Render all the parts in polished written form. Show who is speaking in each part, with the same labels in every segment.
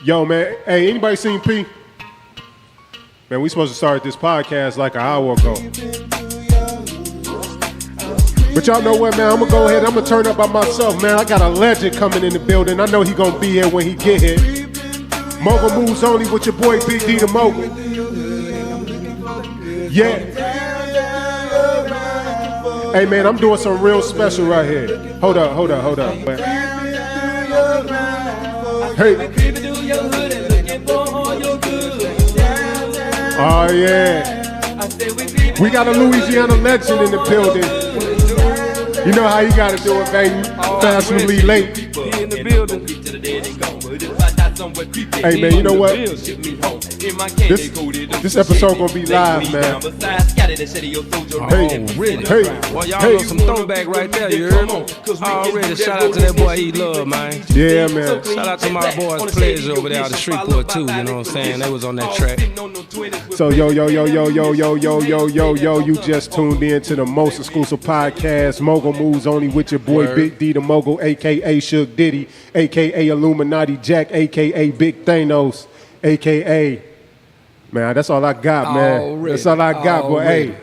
Speaker 1: Yo, man. Hey, anybody seen P? Man, we supposed to start this podcast like an hour ago. But y'all know what, man? I'm going to go ahead. I'm going to turn up by myself, man. I got a legend coming in the building. I know he going to be here when he get here. Mogul moves only with your boy Big D the Mogul. Yeah. Hey, man, I'm doing something real special right here. Hold up. Man. Hey. Oh, yeah. We got a Louisiana legend in the building. You know how you got to do it, baby. Fashionably late.
Speaker 2: In the building.
Speaker 1: Hey, man, you know what? This episode gonna be live, man.
Speaker 2: Hey. Well, y'all know some throwback right there, you heard me? Already, shout out to that boy E-Love, man.
Speaker 1: Yeah, man.
Speaker 2: Shout out to my boys Pleasure over there out of Shreveport, too, you know what I'm saying? They was on that track.
Speaker 1: So, yo, you just tuned in to the most exclusive podcast, Mogul Moves Only with your boy Big D the Mogul, a.k.a. Suge Diddy, a.k.a. Illuminati Jack, a.k.a. Big Thanos, a.k.a. Man, that's all I got, man.
Speaker 2: Already.
Speaker 1: That's all I got, boy. Hey,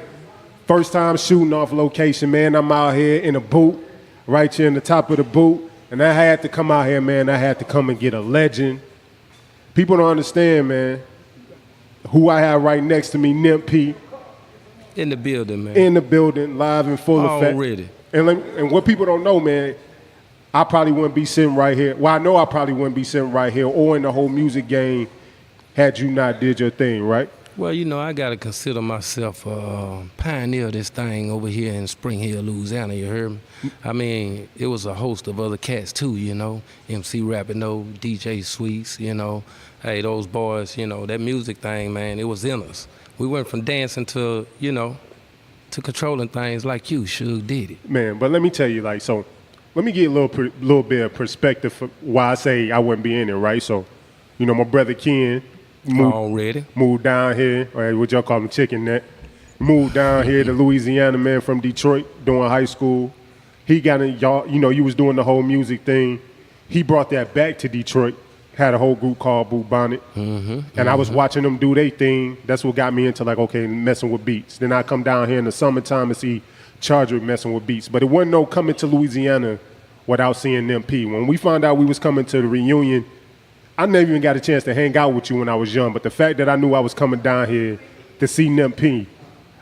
Speaker 1: first time shooting off location, man. I'm out here in a boot, right here in the top of the boot. And I had to come out here, man. I had to come and get a legend. People don't understand, man, who I have right next to me, Nimp P.
Speaker 2: In the building, man.
Speaker 1: In the building, live in full effect.
Speaker 2: Already.
Speaker 1: And what people don't know, man, I probably wouldn't be sitting right here. Well, I know I probably wouldn't be sitting right here or in the whole music game had you not did your thing, right?
Speaker 2: Well, you know, I got to consider myself a pioneer of this thing over here in SpringHill, Louisiana, you heard me? I mean, it was a host of other cats too, you know, MC Rapido, DJ Sweets, you know. Hey, those boys, you know, that music thing, man, it was in us. We went from dancing to, you know, to controlling things like you, Suge Diddy.
Speaker 1: Man, but let me tell you, like, so let me get a little bit of perspective for why I say I wouldn't be in it, right? So, you know, my brother Ken moved down here, or what y'all call him, chicken neck. Moved down here to Louisiana, man, from Detroit, doing high school. He got in, y'all, you know, you was doing the whole music thing. He brought that back to Detroit. Had a whole group called Boo Bonnet. And I was watching them do their thing. That's what got me into, like, okay, messing with beats. Then I come down here in the summertime and see Charger messing with beats. But it wasn't no coming to Louisiana without seeing Nimp P. When we found out we was coming to the reunion, I never even got a chance to hang out with you when I was young. But the fact that I knew I was coming down here to see Nimp P,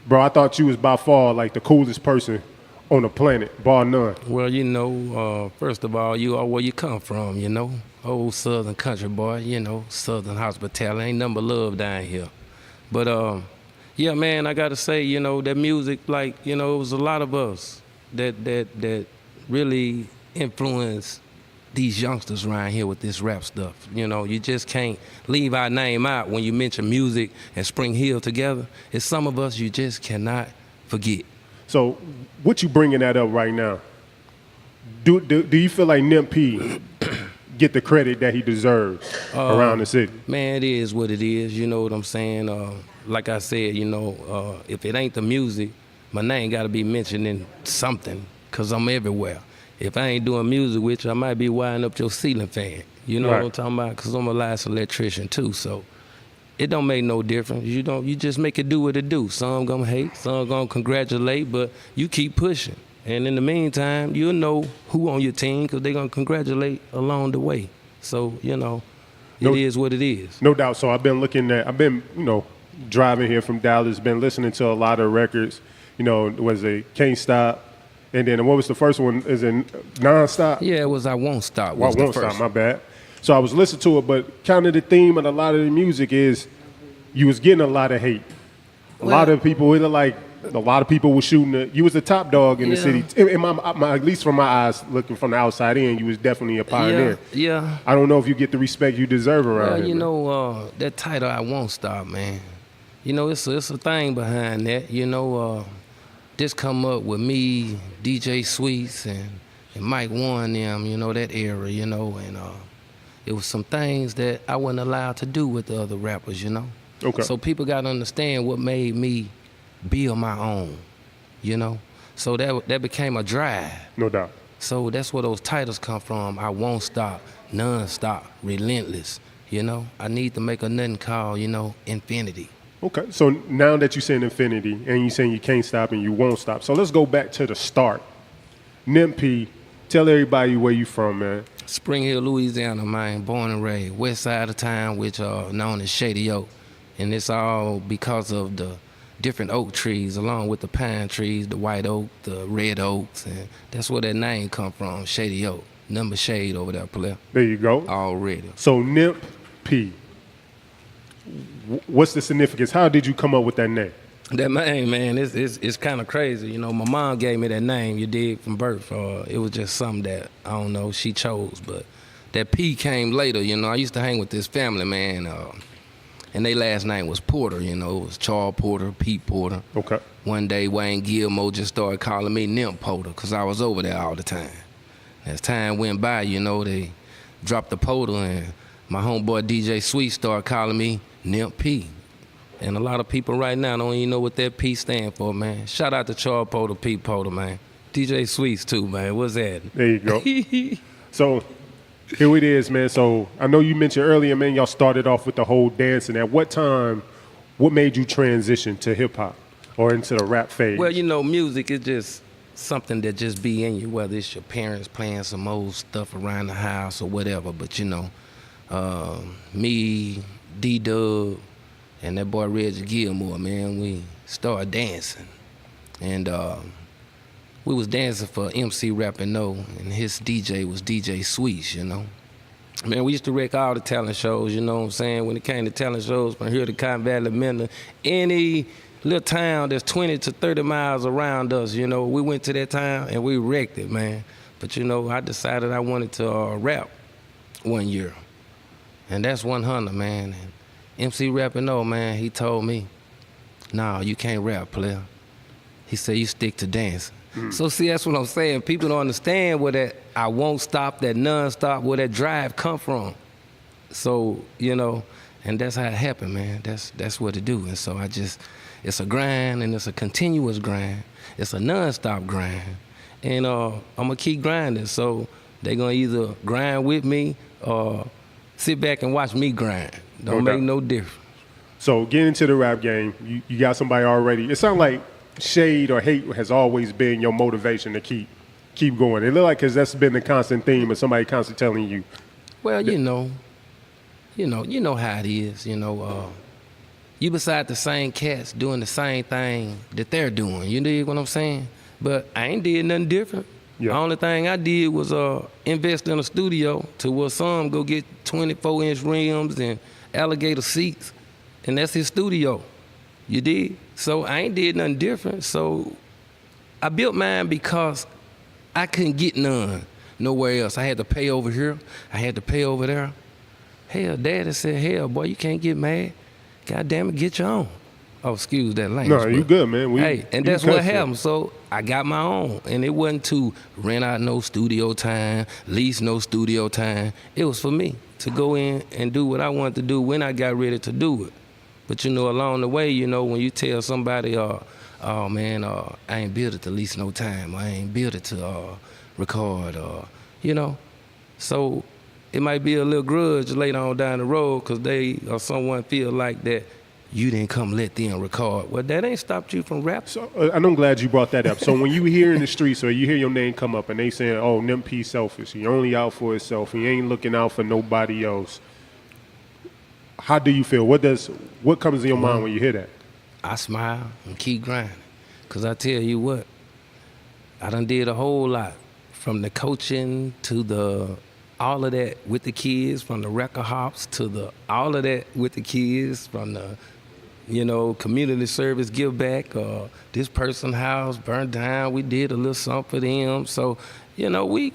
Speaker 1: bro, I thought you was by far like the coolest person on the planet, bar none.
Speaker 2: Well, you know, first of all, you are where you come from, you know. Old Southern country boy, you know, Southern hospitality, ain't nothing but love down here. But, yeah, man, I got to say, you know, that music, like, you know, it was a lot of us that really influenced these youngsters around here with this rap stuff. You know, you just can't leave our name out when you mention music and SpringHill together. It's some of us you just cannot forget.
Speaker 1: So what you bringing that up right now? Do you feel like Nimp P get the credit that he deserves around the city?
Speaker 2: Man, it is what it is. You know what I'm saying? Like I said, you know, if it ain't the music, my name got to be mentioned in something because I'm everywhere. If I ain't doing music with you, I might be wiring up your ceiling fan. You know what I'm talking about? Because I'm a licensed electrician too, so it don't make no difference. You just make it do what it do. Some gonna hate, some gonna congratulate, but you keep pushing. And in the meantime, you'll know who on your team because they're gonna congratulate along the way. So, you know, it is what it is.
Speaker 1: No doubt. So I've been, you know, driving here from Dallas, been listening to a lot of records. You know, was it Can't Stop? And then what was the first one? Is it Nonstop?
Speaker 2: Yeah, it was I Won't Stop.
Speaker 1: Well, I Won't Stop, my bad. So I was listening to it, but kind of the theme of a lot of the music is you was getting a lot of hate. A lot of people, it looked like a lot of people were shooting it. You was the top dog in the city. In at least from my eyes, looking from the outside in, you was definitely a pioneer.
Speaker 2: Yeah.
Speaker 1: I don't know if you get the respect you deserve around here.
Speaker 2: You know, that title, I Won't Stop, man. You know, it's a thing behind that. You know, this come up with me, DJ Sweets, and Mike Warren, them, you know, that era, you know, and it was some things that I wasn't allowed to do with the other rappers, you know.
Speaker 1: Okay.
Speaker 2: So people got to understand what made me build my own, you know. So that became a drive.
Speaker 1: No doubt.
Speaker 2: So that's where those titles come from. I Won't Stop, Nonstop, Relentless, You know, I need to make a nothing called, infinity.
Speaker 1: Okay, so now that you're saying infinity and you're saying you can't stop and you won't stop, so let's go back to the start. Nimp P, tell everybody where you from, man.
Speaker 2: SpringHill, Louisiana, man, born and raised. West side of town, which known as Shady Oak. And it's all because of the different oak trees, along with the pine trees, the white oak, the red oaks, and that's where that name come from, Shady Oak. Number shade over there, player.
Speaker 1: There you go.
Speaker 2: Already.
Speaker 1: So Nimp P, what's the significance? How did you come up with that name?
Speaker 2: That name, man, it's kind of crazy. You know, my mom gave me that name, you dig, from birth. It was just something that, I don't know, she chose. But that P came later, you know. I used to hang with this family, man, and their last name was Porter, you know. It was Charles Porter, Pete Porter.
Speaker 1: Okay.
Speaker 2: One day, Wayne Gilmore just started calling me Nimp Porter because I was over there all the time. As time went by, you know, they dropped the Porter, and my homeboy DJ Sweet started calling me Nimp P. And a lot of people right now don't even know what that P stand for, man. Shout out to Charles Porter, Pete Porter, man. DJ Sweets too, man. What's that?
Speaker 1: There you go. So here it is, man. So I know you mentioned earlier, man, y'all started off with the whole dancing. At what time, what made you transition to hip hop or into the rap phase?
Speaker 2: Well, you know, music is just something that just be in you, whether it's your parents playing some old stuff around the house or whatever. But, you know, me, D-Dub, and that boy Reggie Gilmore, man, we started dancing. And we was dancing for MC Rappin' No, and his DJ was DJ Sweets, you know. Man, we used to wreck all the talent shows, you know what I'm saying? When it came to talent shows, from here to Cotton Valley, Mendon, any little town that's 20 to 30 miles around us, you know, we went to that town and we wrecked it, man. But, you know, I decided I wanted to rap one year. And that's 100, man. And MC Rappin' No, man, he told me, nah, you can't rap, player. He said, you stick to dancing. So see, that's what I'm saying. People don't understand where that I won't stop, that non-stop, where that drive come from. So, you know, and that's how it happened, man. That's what it do. And so it's a grind, and it's a continuous grind. It's a non-stop grind. And I'm gonna keep grinding. So they gonna either grind with me or sit back and watch me grind. Don't make no difference.
Speaker 1: So getting into the rap game, you got somebody already. It sounds like shade or hate has always been your motivation to keep going. It look like because that's been the constant theme of somebody constantly telling you.
Speaker 2: Well, you know how it is. You know, you beside the same cats doing the same thing that they're doing. You dig what I'm saying? But I ain't did nothing different. Yeah. The only thing I did was invest in a studio to where some go get 24-inch rims and alligator seats, and that's his studio. You did? So I ain't did nothing different. So I built mine because I couldn't get none nowhere else. I had to pay over here. I had to pay over there. Hell, Daddy said, hell, boy, you can't get mad. God damn it, get your own. Oh, excuse that language.
Speaker 1: No, you good, man.
Speaker 2: And that's what happened. So I got my own. And it wasn't to rent out no studio time, lease no studio time. It was for me to go in and do what I wanted to do when I got ready to do it. But, you know, along the way, you know, when you tell somebody, oh, man, I ain't built it to lease no time. I ain't built it to record, you know. So it might be a little grudge later on down the road because they or someone feel like that you didn't come let them record. Well, that ain't stopped you from rapping.
Speaker 1: So, and I'm glad you brought that up. So when you hear in the streets or you hear your name come up and they saying, oh, Nimp P selfish, he only out for himself, he ain't looking out for nobody else. How do you feel? What comes in your mind when you hear that?
Speaker 2: I smile and keep grinding. Because I tell you what, I done did a whole lot. From the coaching to all of that with the kids, from the record hops to all of that with the kids, from the, you know, community service give back, this person's house burned down, we did a little something for them. So, you know,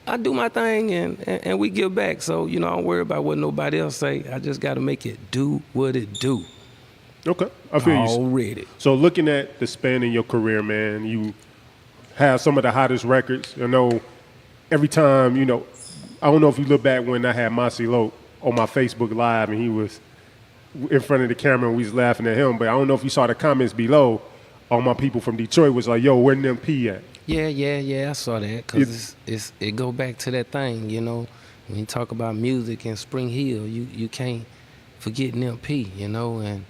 Speaker 2: I do my thing and we give back. So, you know, I don't worry about what nobody else say. I just got to make it do what it do.
Speaker 1: Okay, I feel you.
Speaker 2: Already.
Speaker 1: So looking at the span in your career, man, you have some of the hottest records. You know, every time, you know, I don't know if you look back when I had Mossy Loke on my Facebook Live and he was in front of the camera and we was laughing at him, but I don't know if you saw the comments below. All my people from Detroit was like, yo, where Nimp P at?
Speaker 2: Yeah, I saw that because it go back to that thing, you know. when you talk about music in SpringHill, you can't forget Nimp P, you know, and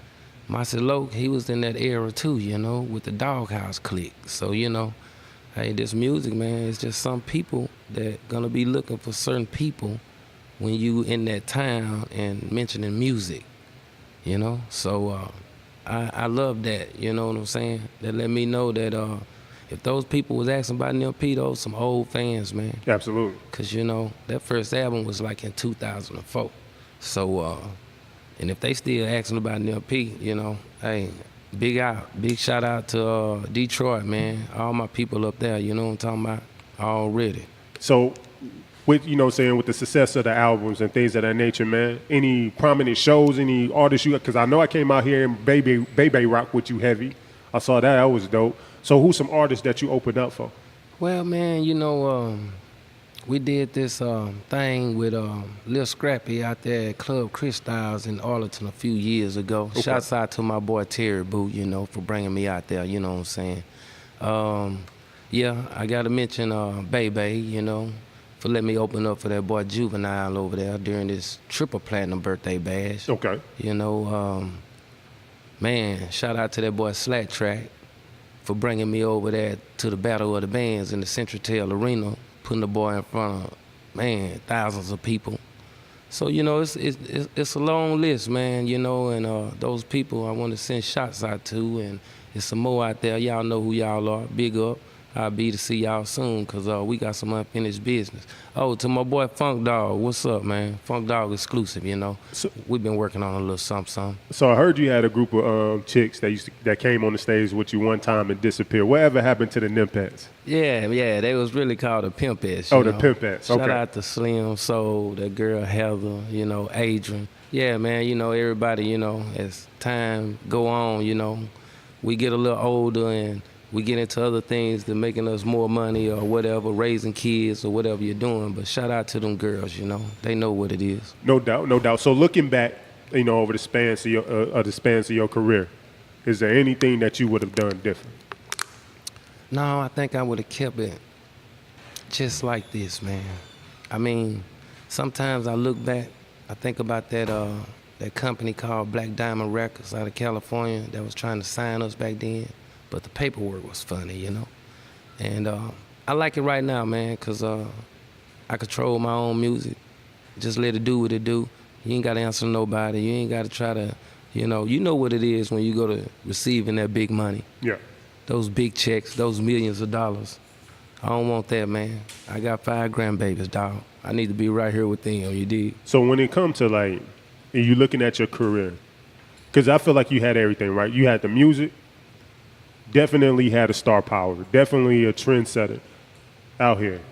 Speaker 2: Marcy Loke, he was in that era too, you know, with the Doghouse clique. So, you know, hey, this music, man, it's just some people that gonna be looking for certain people when you in that town and mentioning music, you know. So I love that, you know what I'm saying? That let me know that if those people was asking about Nimp P, those some old fans, man.
Speaker 1: Absolutely.
Speaker 2: Cause you know, that first album was like in 2004. So and if they still asking about Nimp P, you know, hey, big shout out to Detroit, man. All my people up there, you know what I'm talking about? Already.
Speaker 1: So, with with the success of the albums and things of that nature, man, any prominent shows, any artists you, because I know I came out here and Baby rock with you heavy. I saw that was dope. So who's some artists that you opened up for?
Speaker 2: Well, man, you know, we did this thing with Lil Scrappy out there at Club Crystals in Arlington a few years ago.
Speaker 1: Okay.
Speaker 2: Shouts out to my boy Terry Boo, you know, for bringing me out there, you know what I'm saying. Yeah, I got to mention Baby, you know, for letting me open up for that boy Juvenile over there during this triple platinum birthday bash.
Speaker 1: Okay.
Speaker 2: You know, man, shout out to that boy Slack Track for bringing me over there to the Battle of the Bands in the Centratel Arena, putting the boy in front of, man, thousands of people. So, you know, it's a long list, man, you know, and those people I want to send shots out to, and there's some more out there. Y'all know who y'all are. Big up. I'll be to see y'all soon, because we got some unfinished business. Oh, to my boy Funk Dog, what's up, man? Funk Dog exclusive, you know. So, we've been working on a little something.
Speaker 1: So I heard you had a group of chicks that came on the stage with you one time and disappeared. Whatever happened to the Nimpettes?
Speaker 2: Yeah, they was really called the Pimpettes.
Speaker 1: Oh, the Pimpettes, okay.
Speaker 2: Shout out to Slim Soul, that girl Heather, you know, Adrian. Yeah, man, you know, everybody, you know, as time go on, you know, we get a little older and we get into other things that making us more money or whatever, raising kids or whatever you're doing. But shout out to them girls, you know. They know what it is.
Speaker 1: No doubt, no doubt. So looking back, you know, over the spans of your career, is there anything that you would have done different?
Speaker 2: No, I think I would have kept it just like this, man. I mean, sometimes I look back, I think about that company called Black Diamond Records out of California that was trying to sign us back then. But the paperwork was funny, you know. And I like it right now, man, because I control my own music. Just let it do what it do. You ain't got to answer to nobody. You ain't got to try to, you know what it is when you go to receiving that big money.
Speaker 1: Yeah.
Speaker 2: Those big checks, those millions of dollars. I don't want that, man. I got 5 grandbabies, dog. I need to be right here with them, you dig?
Speaker 1: So when it comes to, like, you looking at your career, because I feel like you had everything, right? You had the music. Definitely had a star power. Definitely a trendsetter out here.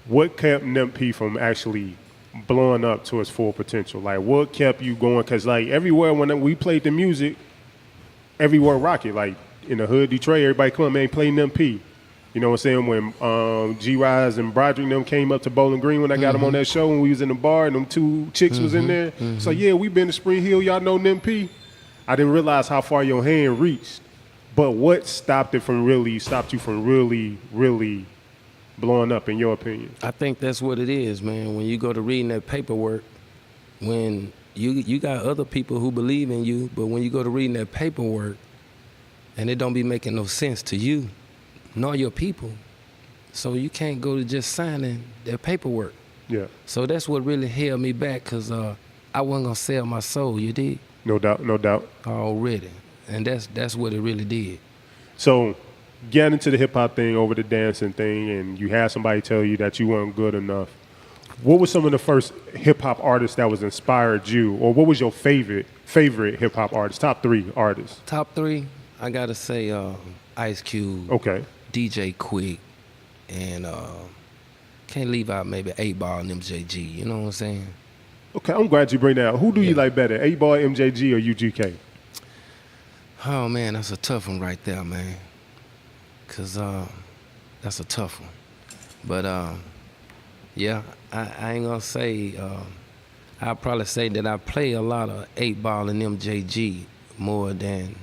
Speaker 1: What kept Nimp P from actually blowing up to its full potential? Like, what kept you going? Because, like, everywhere when we played the music, everywhere rocket. Like, in the hood, Detroit, everybody come on, man, play Nimp P. You know what I'm saying? When G-Rise and Broderick and them came up to Bowling Green when I got them on that show when we was in the bar and them 2 chicks was in there. So, yeah, we been to SpringHill. Y'all know Nimp P. I didn't realize how far your hand reached. But what stopped you from really blowing up, in your opinion?
Speaker 2: I think that's what it is, man. When you go to reading that paperwork, when you got other people who believe in you, but when you go to reading that paperwork and it don't be making no sense to you, nor your people, so you can't go to just signing that paperwork.
Speaker 1: Yeah.
Speaker 2: So that's what really held me back, because I wasn't going to sell my soul, you did?
Speaker 1: No doubt, no doubt.
Speaker 2: Already. And that's what it really did.
Speaker 1: So, getting into the hip-hop thing over the dancing thing, and you had somebody tell you that you weren't good enough, what were some of the first hip-hop artists that was inspired you, or what was your favorite hip-hop artist, top 3 artists?
Speaker 2: Top 3, I got to say Ice Cube,
Speaker 1: okay,
Speaker 2: DJ Quick, and can't leave out maybe 8-Ball and MJG, you know what I'm saying?
Speaker 1: Okay, I'm glad you bring that up. Who do you like better, 8-Ball, MJG, or UGK?
Speaker 2: Oh, man, that's a tough one right there, man. Because that's a tough one. But, yeah, I ain't going to say, I'll probably say that I play a lot of 8-Ball and MJG more than...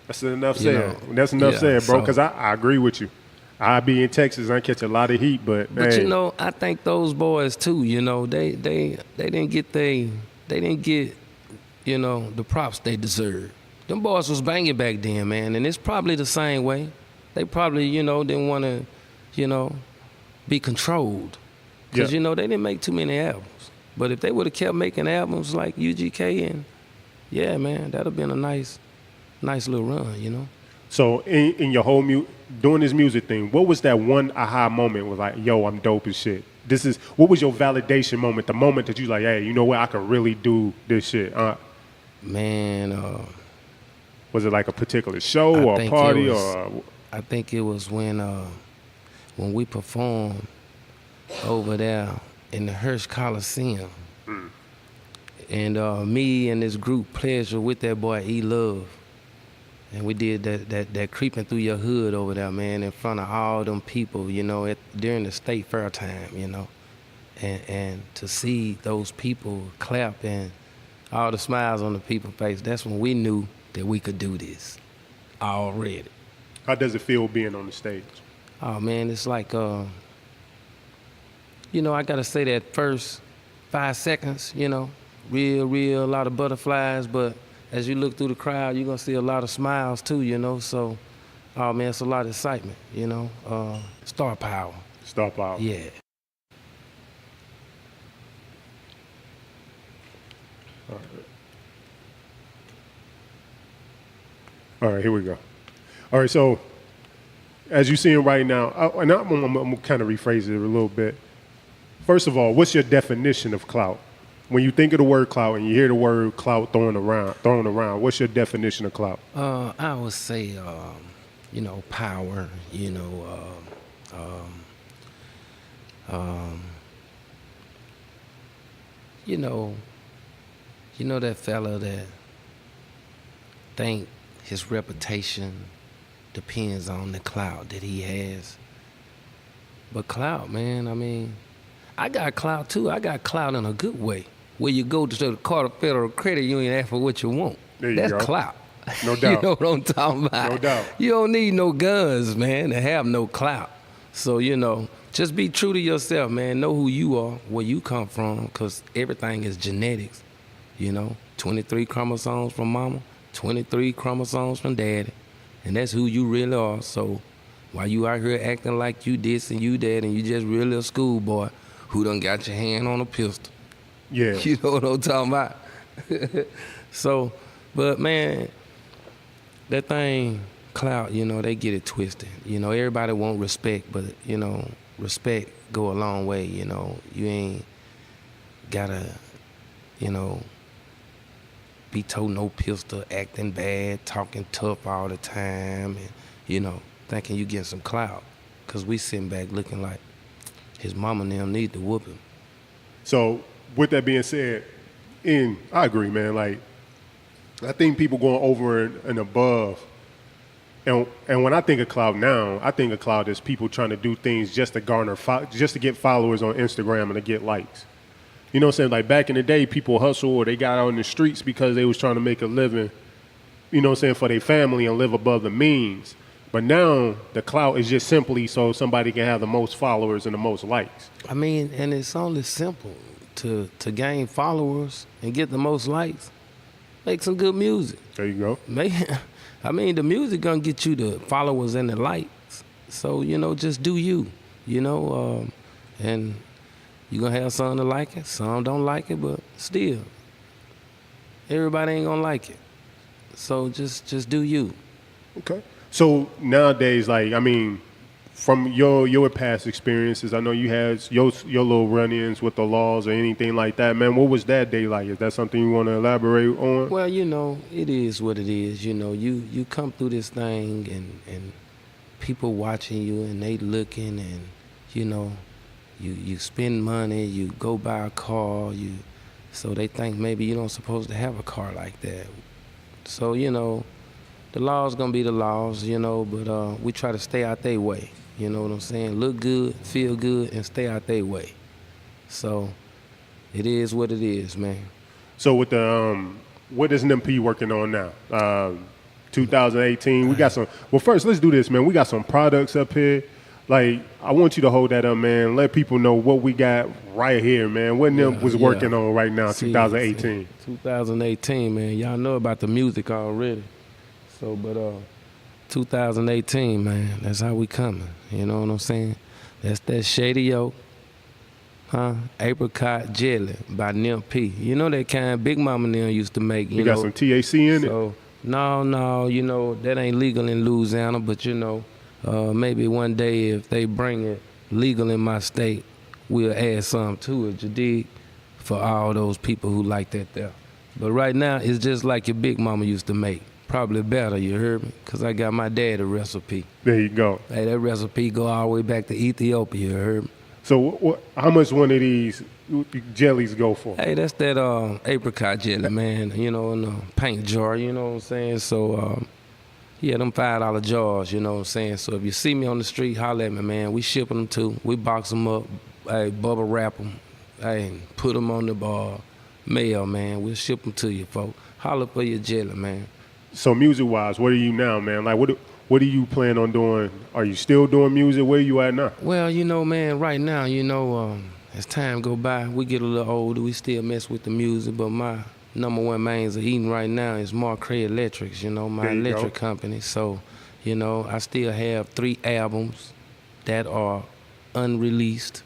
Speaker 1: That's enough said. That's enough said, bro, because I agree with you. I be in Texas, I catch a lot of heat, but
Speaker 2: But
Speaker 1: hey.
Speaker 2: I think those boys too, they didn't get the props they deserved. Them boys was banging back then, man, and it's probably the same way. They probably, didn't want to, be controlled. Because, they didn't make too many albums. But if they would have kept making albums like UGK and, yeah, man, that would have been a nice little run,
Speaker 1: So in your whole doing this music thing, what was that one aha moment was like, yo, I'm dope as shit? What was your validation moment, the moment that you like, hey, you know what, I could really do this shit?
Speaker 2: Man,
Speaker 1: was it like a particular show or a party
Speaker 2: I think it was when we performed over there in the Hirsch Coliseum. And me and this group Pleasure with that boy E-Love. And we did that creeping through your hood over there, man, in front of all them people, during the state fair time, And to see those people clap and all the smiles on the people's face, that's when we knew that we could do this already.
Speaker 1: How does it feel being on the stage?
Speaker 2: Oh, man, it's like, I got to say that first 5 seconds, real, a lot of butterflies, but as you look through the crowd, you're going to see a lot of smiles too, so, oh, man, it's a lot of excitement, star power.
Speaker 1: Star power.
Speaker 2: Yeah.
Speaker 1: All right, here we go. All right, so as you're seeing right now, and I'm going to kind of rephrase it a little bit. First of all, what's your definition of clout? When you think of the word clout and you hear the word clout thrown around, what's your definition of clout?
Speaker 2: I would say, power, that fella that think his reputation depends on the clout that he has. But clout, man, I got clout too. I got clout in a good way. Where you go to the Carter Federal Credit Union and ask for what you want. That's clout.
Speaker 1: No doubt.
Speaker 2: You know what I'm talking about?
Speaker 1: No doubt.
Speaker 2: You don't need no guns, man, to have no clout. So, just be true to yourself, man. Know who you are, where you come from, because everything is genetics. 23 chromosomes from mama, 23 chromosomes from daddy. And that's who you really are. So while you out here acting like you this and you that and you just really a schoolboy who done got your hand on a pistol.
Speaker 1: Yeah.
Speaker 2: You know what I'm talking about? So, but man, that thing, clout, they get it twisted. Everybody want respect, but, respect go a long way, You ain't gotta, be told no pistol, acting bad, talking tough all the time, and, thinking you getting some clout. Because we sitting back looking like his mama and them need to whoop him.
Speaker 1: So, with that being said, I agree, man. Like, I think people going over and above. And when I think of clout now, I think of clout as people trying to do things just to garner, just to get followers on Instagram and to get likes. You know what I'm saying? Like back in the day, people hustle or they got out in the streets because they was trying to make a living, you know what I'm saying, for their family and live above the means. But now the clout is just simply so somebody can have the most followers and the most likes.
Speaker 2: And it's only simple to gain followers and get the most likes. Make some good music.
Speaker 1: There you go.
Speaker 2: The music gonna get you the followers and the likes. So, just do you, and you gonna have some that like it, some don't like it, but still, everybody ain't gonna like it. So just do you.
Speaker 1: Okay. So nowadays, from your past experiences, I know you had your little run-ins with the laws or anything like that, man. What was that day like? Is that something you want to elaborate on?
Speaker 2: Well, it is what it is. You come through this thing and people watching you and they looking and, you spend money, you go buy a car, so they think maybe you don't supposed to have a car like that. So, the law's gonna be the laws, but we try to stay out their way. You know what I'm saying? Look good, feel good, and stay out their way. So it is what it is, man.
Speaker 1: So with the what is Nimp P working on now? 2018. We got some. Well, first let's do this, man. We got some products up here. Like, I want you to hold that up, man. Let people know what we got right here, man. What Nimp was working on right now, 2018.
Speaker 2: 2018, man. Y'all know about the music already. So, but 2018, man, that's how we coming. You know what I'm saying? That's that Shady Oak, Apricot Jelly by Nimp P. You know that kind Big Mama and them used to make.
Speaker 1: You got some THC in it?
Speaker 2: So, no, you know, that ain't legal in Louisiana, but you know, maybe one day if they bring it legal in my state, we'll add some to it, you dig? For all those people who like that there. But right now, it's just like your Big Mama used to make. Probably better, you heard me? Because I got my daddy recipe.
Speaker 1: There you go.
Speaker 2: Hey, that recipe go all the way back to Ethiopia, you heard me?
Speaker 1: So how much one of these jellies go for?
Speaker 2: Hey, that's that apricot jelly, man, you know, in a paint jar, you know what I'm saying? So, yeah, them $5 jars, you know what I'm saying? So if you see me on the street, holler at me, man. We shipping them too. We box them up, hey, bubble wrap them, hey, put them on the mail, man. We'll ship them to you, folks. Holler for your jelly, man.
Speaker 1: So music-wise, what are you now, man? Like, what do you plan on doing? Are you still doing music? Where are you at now?
Speaker 2: Well, you know, man, right now, you know, as time go by, we get a little older. We still mess with the music, but my number one mains of eating right now is Marcray Electrics, you know, my electric company. So, you know, I still have 3 albums that are unreleased.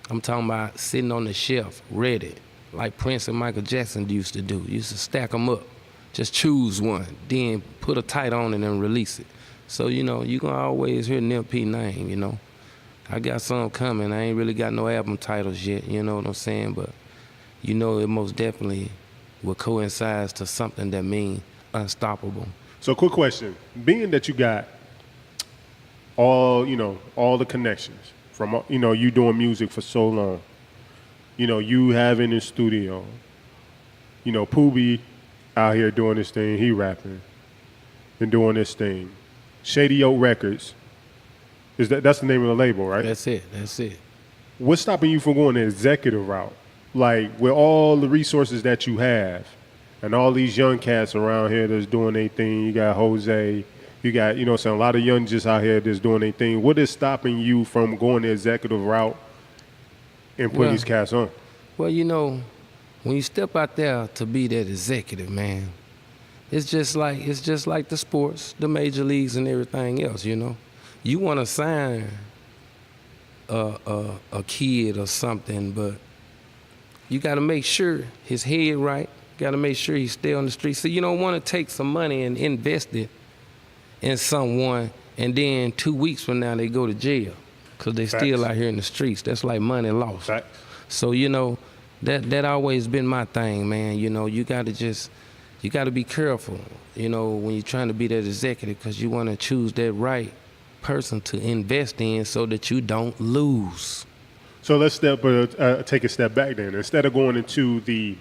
Speaker 2: I'm talking about sitting on the shelf, ready, like Prince and Michael Jackson used to do. Used to stack them up, just choose one, then put a title on it and release it. So, you know, you gonna always hear Nimp P name, you know. I got some coming. I ain't really got no album titles yet, you know what I'm saying? But, you know, it most definitely will coincide to something that means unstoppable.
Speaker 1: So, quick question. Being that you got all the connections from, you know, you doing music for so long, you know, you have in the studio, you know, Poobie out here doing this thing, he rapping and doing this thing. Shady Oak Records, that's the name of the label, right?
Speaker 2: That's it.
Speaker 1: What's stopping you from going the executive route? Like, with all the resources that you have and all these young cats around here that's doing their thing, you got Jose, you got, you know what I'm saying, a lot of young just out here that's doing their thing. What is stopping you from going the executive route and putting these cats on?
Speaker 2: Well, you know, when you step out there to be that executive, man, it's just like the sports, the major leagues and everything else, you know. You want to sign a kid or something, but you got to make sure his head right. Got to make sure he stay on the street. So you don't want to take some money and invest it in someone, and then 2 weeks from now they go to jail because they still out here in the streets. That's like money lost.
Speaker 1: Facts.
Speaker 2: So, you know, that always been my thing, man. You know, you got to be careful, you know, when you're trying to be that executive, because you want to choose that right person to invest in so that you don't lose.
Speaker 1: So let's take a step back then. Instead of going into the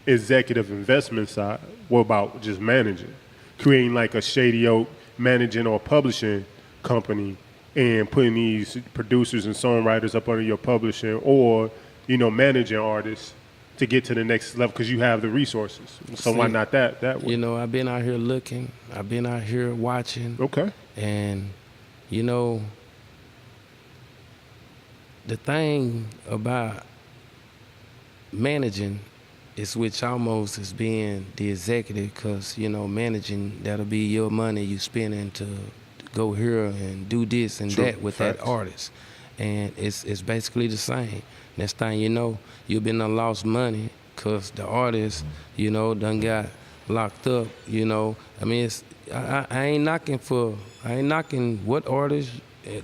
Speaker 1: executive investment side, what about just managing? Creating like a Shady Oak managing or publishing company and putting these producers and songwriters up under your publishing, or, you know, managing artists to get to the next level because you have the resources. So why not that way?
Speaker 2: You know, I've been out here looking. I've been out here watching.
Speaker 1: Okay.
Speaker 2: And, you know, the thing about managing is which almost is being the executive, because, you know, managing, that'll be your money you spending to go here and do this and that with that artist. And it's basically the same. Next thing you know, you've been lost money because the artist, you know, done got locked up, you know. I mean, I ain't knocking what artist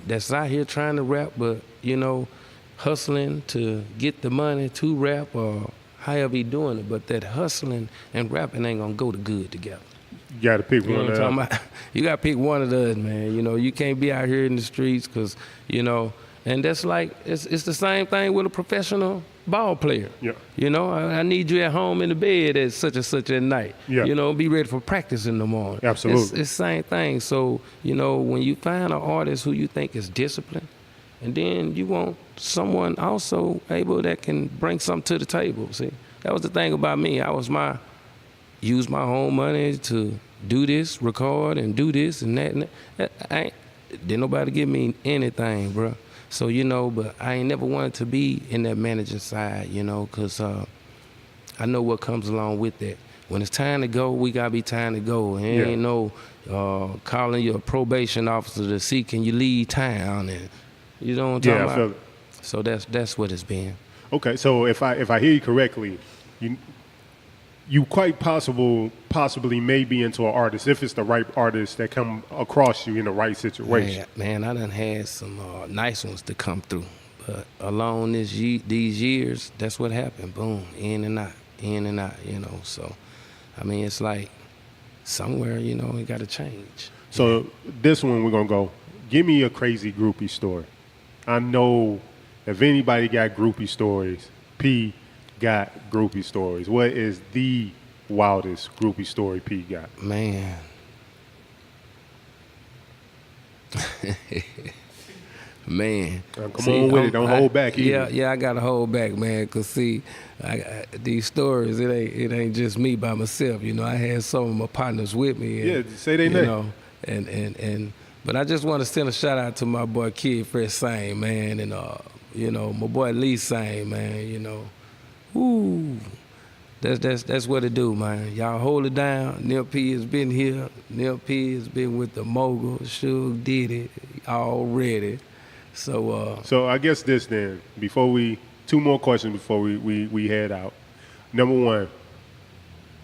Speaker 2: that's out here trying to rap, but, you know, hustling to get the money to rap or however he doing it. But that hustling and rapping ain't gonna go good together.
Speaker 1: You gotta pick one of them.
Speaker 2: You gotta pick one of those, man. You know, you can't be out here in the streets because, you know, and that's like, it's the same thing with a professional ball player.
Speaker 1: Yeah.
Speaker 2: You know, I need you at home in the bed at such and such at night.
Speaker 1: Yeah.
Speaker 2: You know, be ready for practice in the morning.
Speaker 1: Absolutely.
Speaker 2: It's the same thing. So, you know, when you find an artist who you think is disciplined, and then you want someone also able that can bring something to the table. See, that was the thing about me. Use my own money to do this, record and do this and that. didn't nobody give me anything, bro. So, you know, but I ain't never wanted to be in that managing side, you know, because I know what comes along with that. When it's time to go, we got to be time to go. And ain't no calling your probation officer to see can you leave town. And you know what I'm talking about? I feel it. So that's what it's been.
Speaker 1: Okay, so if I hear you correctly, you quite possibly may be into an artist if it's the right artist that come across you in the right situation.
Speaker 2: Man, I done had some nice ones to come through, but along these years, that's what happened. Boom, in and out, you know. So, I mean, it's like somewhere, you know, it got to change.
Speaker 1: So this one we're gonna go. Give me a crazy groupie story. I know if anybody got groupie stories, P got groupie stories. What is the wildest groupie story P got?
Speaker 2: Man. Man.
Speaker 1: Come on with it. Don't hold back either.
Speaker 2: Yeah, I got to hold back, man, because, see, these stories, it ain't just me by myself. You know, I had some of my partners with me. And,
Speaker 1: say they name.
Speaker 2: You know, but I just want to send a shout-out to my boy Kid Fresh Sane, man, and, you know, my boy Lee Sane, man, you know. Ooh, that's what it do, man. Y'all hold it down. Nimp P has been here. Nimp P has been with the Mogul. Suge did it already. So
Speaker 1: I guess this then, two more questions before we head out. Number one,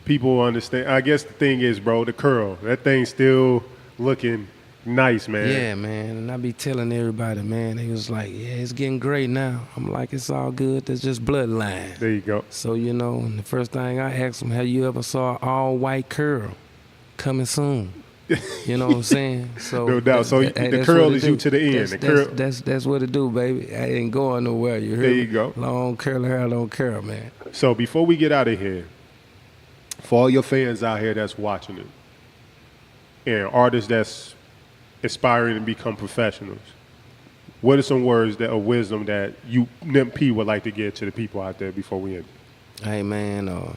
Speaker 1: people understand. I guess the thing is, bro, the curl. That thing's still looking nice, man.
Speaker 2: Yeah, man. And I be telling everybody, man, they was like, yeah, it's getting great now. I'm like, it's all good. That's just bloodline.
Speaker 1: There you go.
Speaker 2: So, you know, and the first thing I asked them, have you ever saw an all-white curl coming soon? You know what I'm saying? So
Speaker 1: no doubt. So the curl is you to the end.
Speaker 2: That's what it do, baby. I ain't going nowhere. You heard me?
Speaker 1: There you go.
Speaker 2: Long curly hair, don't curl, man.
Speaker 1: So before we get out of here, for all your fans out here that's watching it, and artists that's aspiring to become professionals, what are some words of wisdom that you, Nimp P, would like to get to the people out there before we end?
Speaker 2: Hey, man,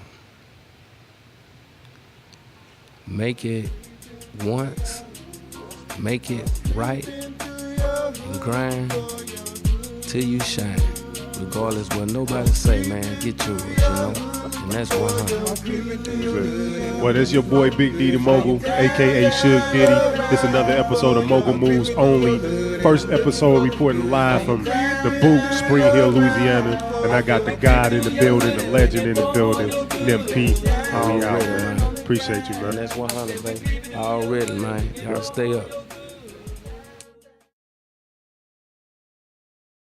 Speaker 2: make it once, make it right, and grind till you shine. Regardless what nobody say, man, get yours, you know? And that's 100.
Speaker 1: Well, that's your boy Big D the Mogul, a.k.a. Suge Diddy. This another episode of Mogul Moves Only. First episode reporting live from the boot, SpringHill, Louisiana. And I got the God in the building, the legend in the building, Nimp P.
Speaker 2: Already, man.
Speaker 1: Appreciate you, man.
Speaker 2: And that's 100, baby. Already, man. Y'all stay up.